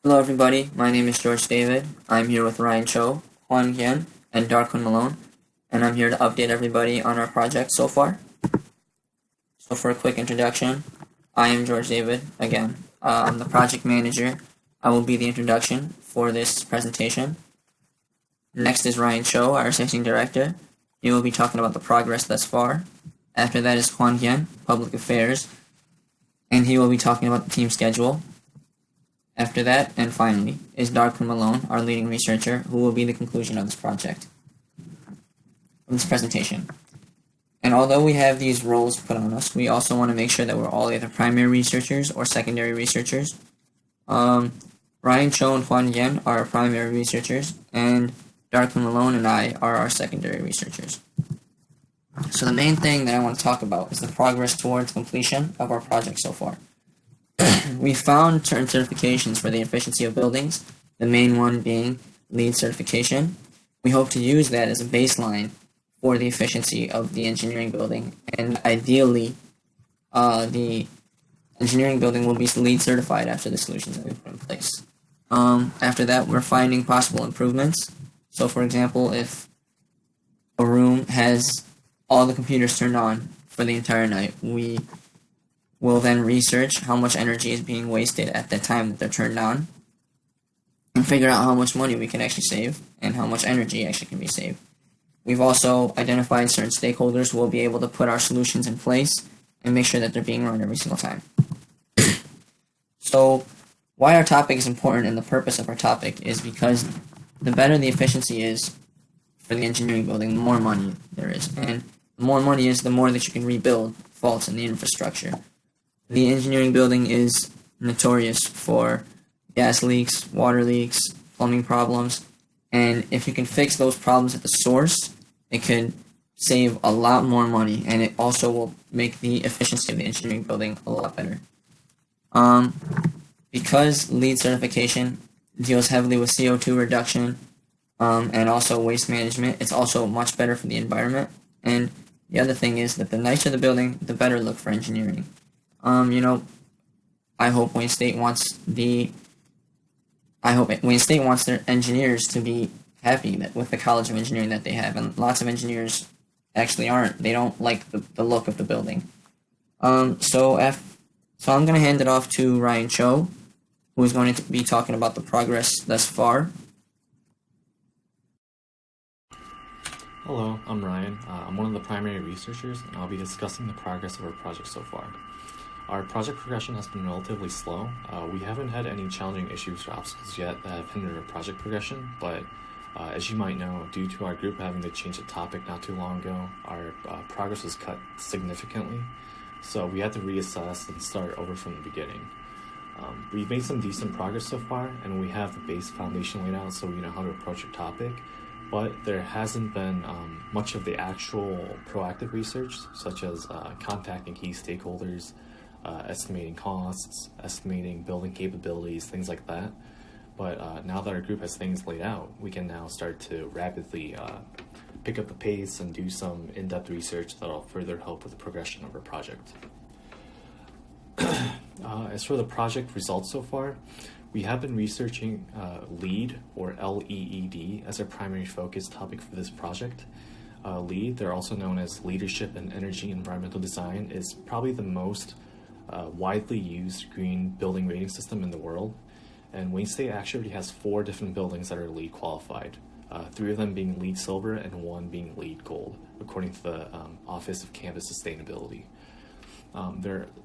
Hello everybody, my name is George David. I'm here with Ryan Cho, Juan Gian, and Darkwin Malone, and I'm here to update everybody on our project so far. So for a quick introduction, I am George David, again. I'm the project manager. I will be the introduction for this presentation. Next is Ryan Cho, our assistant director. He will be talking about the progress thus far. After that is Juan Gian, public affairs, and he will be talking about the team schedule. After that, and finally, is Darkwin Malone, our leading researcher, who will be the conclusion of this project, of this presentation. And although we have these roles put on us, we also want to make sure that we're all either primary researchers or secondary researchers. Ryan Cho and Juan Yen are our primary researchers, and Darkwin Malone and I are our secondary researchers. So the main thing that I want to talk about is the progress towards completion of our project so far. We found certain certifications for the efficiency of buildings, the main one being LEED certification. We hope to use that as a baseline for the efficiency of the engineering building, and ideally, the engineering building will be LEED certified after the solutions that we put in place. After that, we're finding possible improvements. So, for example, if a room has all the computers turned on for the entire night, we will then research how much energy is being wasted at the time that they're turned on and figure out how much money we can actually save and how much energy actually can be saved. We've also identified certain stakeholders who will be able to put our solutions in place and make sure that they're being run every single time. So, why our topic is important and the purpose of our topic is because the better the efficiency is for the engineering building, the more money there is. And the more money is, the more that you can rebuild faults in the infrastructure. The engineering building is notorious for gas leaks, water leaks, plumbing problems, and if you can fix those problems at the source, it could save a lot more money, and it also will make the efficiency of the engineering building a lot better. Because LEED certification deals heavily with CO2 reduction and also waste management, it's also much better for the environment. And the other thing is that the nicer the building, the better look for engineering. I hope Wayne State wants their engineers to be happy with the College of Engineering that they have, and lots of engineers actually aren't. They don't like the look of the building. So I'm going to hand it off to Ryan Cho, who is going to be talking about the progress thus far. Hello, I'm Ryan. I'm one of the primary researchers, and I'll be discussing the progress of our project so far. Our project progression has been relatively slow. We haven't had any challenging issues or obstacles yet that have hindered our project progression, but as you might know, due to our group having to change the topic not too long ago, our progress was cut significantly, so we had to reassess and start over from the beginning. We've made some decent progress so far, and we have the base foundation laid out so we know how to approach our topic, but there hasn't been much of the actual proactive research, such as contacting key stakeholders, estimating costs, estimating building capabilities, things like that. But now that our group has things laid out, we can now start to rapidly pick up the pace and do some in-depth research that will further help with the progression of our project. As for the project results so far, we have been researching LEED, or LEED, as our primary focus topic for this project. LEED, they're also known as Leadership in Energy Environmental Design, is probably the most widely used green building rating system in the world, and Wayne State actually has 4 different buildings that are LEED qualified, 3 of them being LEED Silver and 1 being LEED Gold, according to the Office of Campus Sustainability.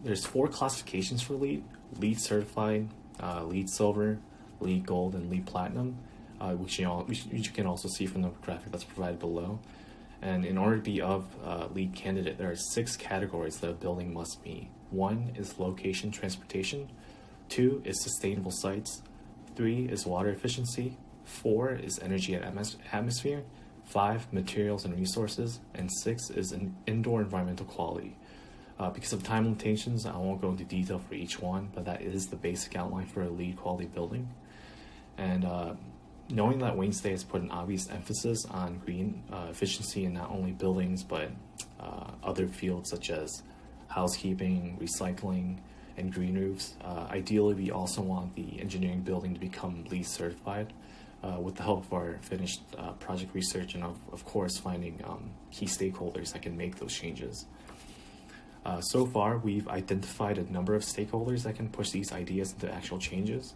There's 4 classifications for LEED: LEED Certified, LEED Silver, LEED Gold, and LEED Platinum, which you can also see from the graphic that's provided below. And in order to be of LEED candidate, there are 6 categories that a building must meet. 1 is location transportation, 2 is sustainable sites, 3 is water efficiency, 4 is energy and atmosphere, 5 materials and resources, and 6 is an indoor environmental quality. Because of time limitations, I won't go into detail for each one, but that is the basic outline for a LEED quality building. And knowing that Wayne State has put an obvious emphasis on green efficiency in not only buildings, but other fields such as housekeeping, recycling, and green roofs. Ideally, we also want the engineering building to become LEED certified with the help of our finished project research and of course finding key stakeholders that can make those changes. So far, we've identified a number of stakeholders that can push these ideas into actual changes.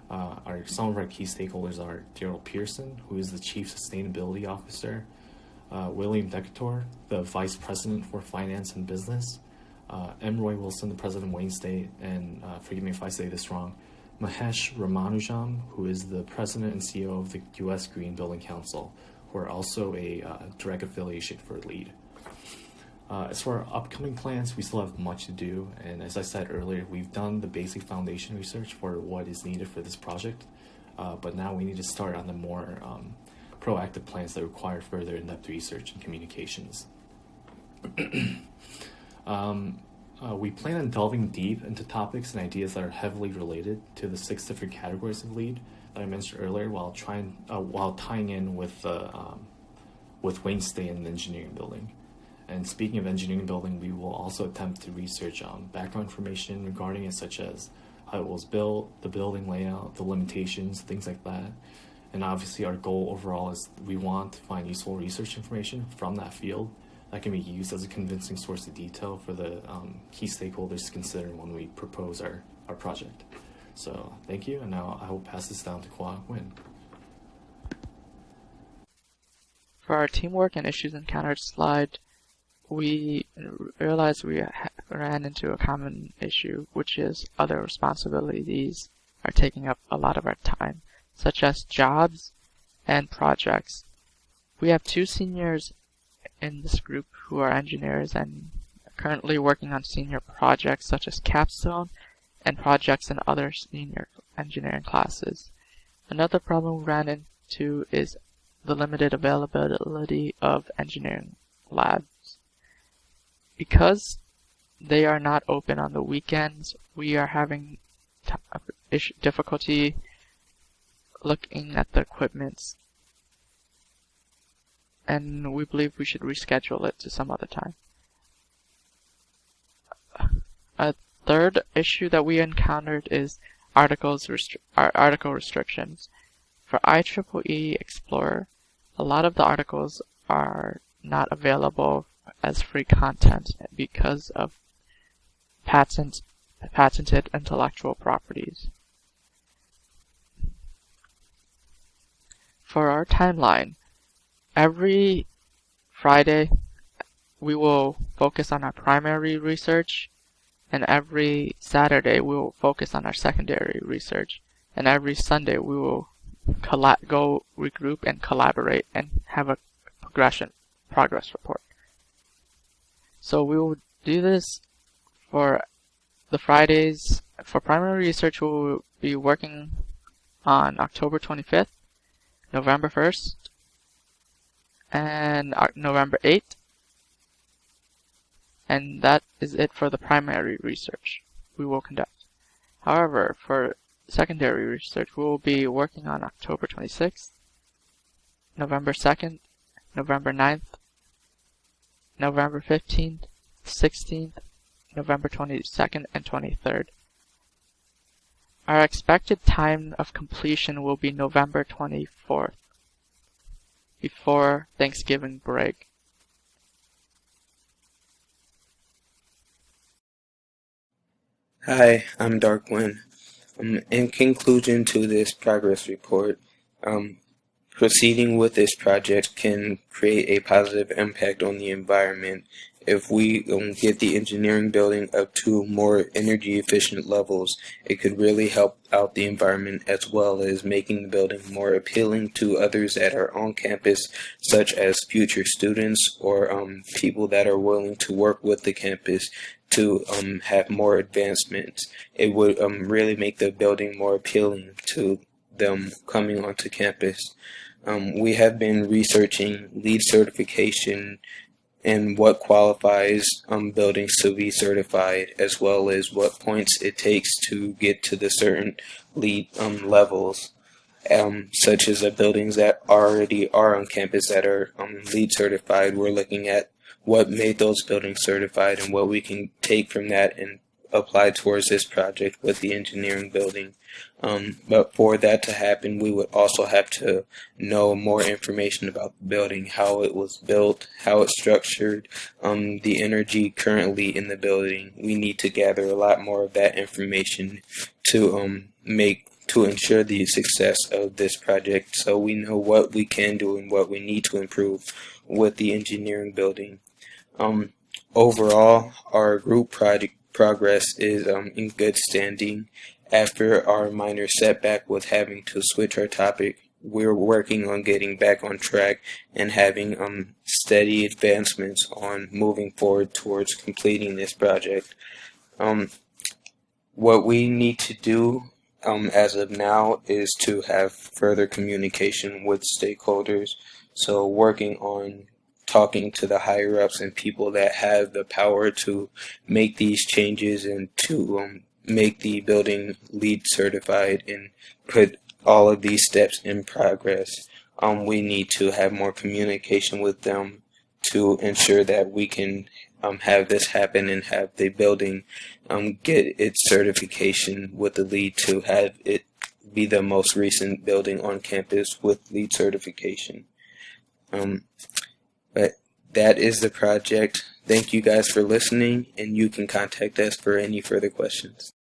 Some of our key stakeholders are Daryl Pearson, who is the Chief Sustainability Officer, William Decatur, the Vice President for Finance and Business, M. Roy Wilson, the President of Wayne State, and forgive me if I say this wrong, Mahesh Ramanujam, who is the President and CEO of the U.S. Green Building Council, who are also a direct affiliation for LEED. As for our upcoming plans, we still have much to do, and as I said earlier, we've done the basic foundation research for what is needed for this project, but now we need to start on the more proactive plans that require further in-depth research and communications. We plan on delving deep into topics and ideas that are heavily related to the 6 different categories of LEED that I mentioned earlier, while tying in with Wayne State and the engineering building. And speaking of engineering building, we will also attempt to research background information regarding it, such as how it was built, the building layout, the limitations, things like that. And obviously our goal overall is we want to find useful research information from that field that can be used as a convincing source of detail for the key stakeholders to consider when we propose our project. So thank you, and now I will pass this down to qwkrttajmp4. For our teamwork and issues encountered slide, we realized we ran into a common issue, which is other responsibilities are taking up a lot of our time, such as jobs and projects. We have 2 seniors in this group who are engineers and currently working on senior projects such as capstone and projects in other senior engineering classes. Another problem we ran into is the limited availability of engineering labs. Because they are not open on the weekends, we are having difficulty looking at the equipment, and we believe we should reschedule it to some other time. A third issue that we encountered is article restrictions. For IEEE Explorer, a lot of the articles are not available as free content because of patented intellectual properties. For our timeline, every Friday we will focus on our primary research, and every Saturday we will focus on our secondary research, and every Sunday we will go regroup and collaborate and have a progress report. So we will do this for the Fridays. For primary research, we will be working on October 25th, November 1st, and November 8th. And that is it for the primary research we will conduct. However, for secondary research, we will be working on October 26th, November 2nd, November 9th, November 15th, 16th, November 22nd, and 23rd. Our expected time of completion will be November 24th, before Thanksgiving break. Hi, I'm Darkwin. In conclusion to this progress report, proceeding with this project can create a positive impact on the environment if we get the engineering building up to more energy efficient levels. It could really help out the environment, as well as making the building more appealing to others that are on campus, such as future students or people that are willing to work with the campus to have more advancements. It would really make the building more appealing to them coming onto campus. We have been researching LEED certification and what qualifies buildings to be certified, as well as what points it takes to get to the certain LEED levels, such as the buildings that already are on campus that are LEED certified. We're looking at what made those buildings certified and what we can take from that and apply towards this project with the engineering building. But for that to happen, we would also have to know more information about the building, how it was built, how it's structured, the energy currently in the building. We need to gather a lot more of that information to ensure the success of this project, so we know what we can do and what we need to improve with the engineering building. Overall, our group project progress is in good standing. After our minor setback with having to switch our topic, we're working on getting back on track and having steady advancements on moving forward towards completing this project. What we need to do as of now is to have further communication with stakeholders. So working on talking to the higher ups and people that have the power to make these changes and to make the building LEED certified and put all of these steps in progress. We need to have more communication with them to ensure that we can have this happen and have the building get its certification with the LEED to have it be the most recent building on campus with LEED certification. But that is the project. Thank you guys for listening, and you can contact us for any further questions.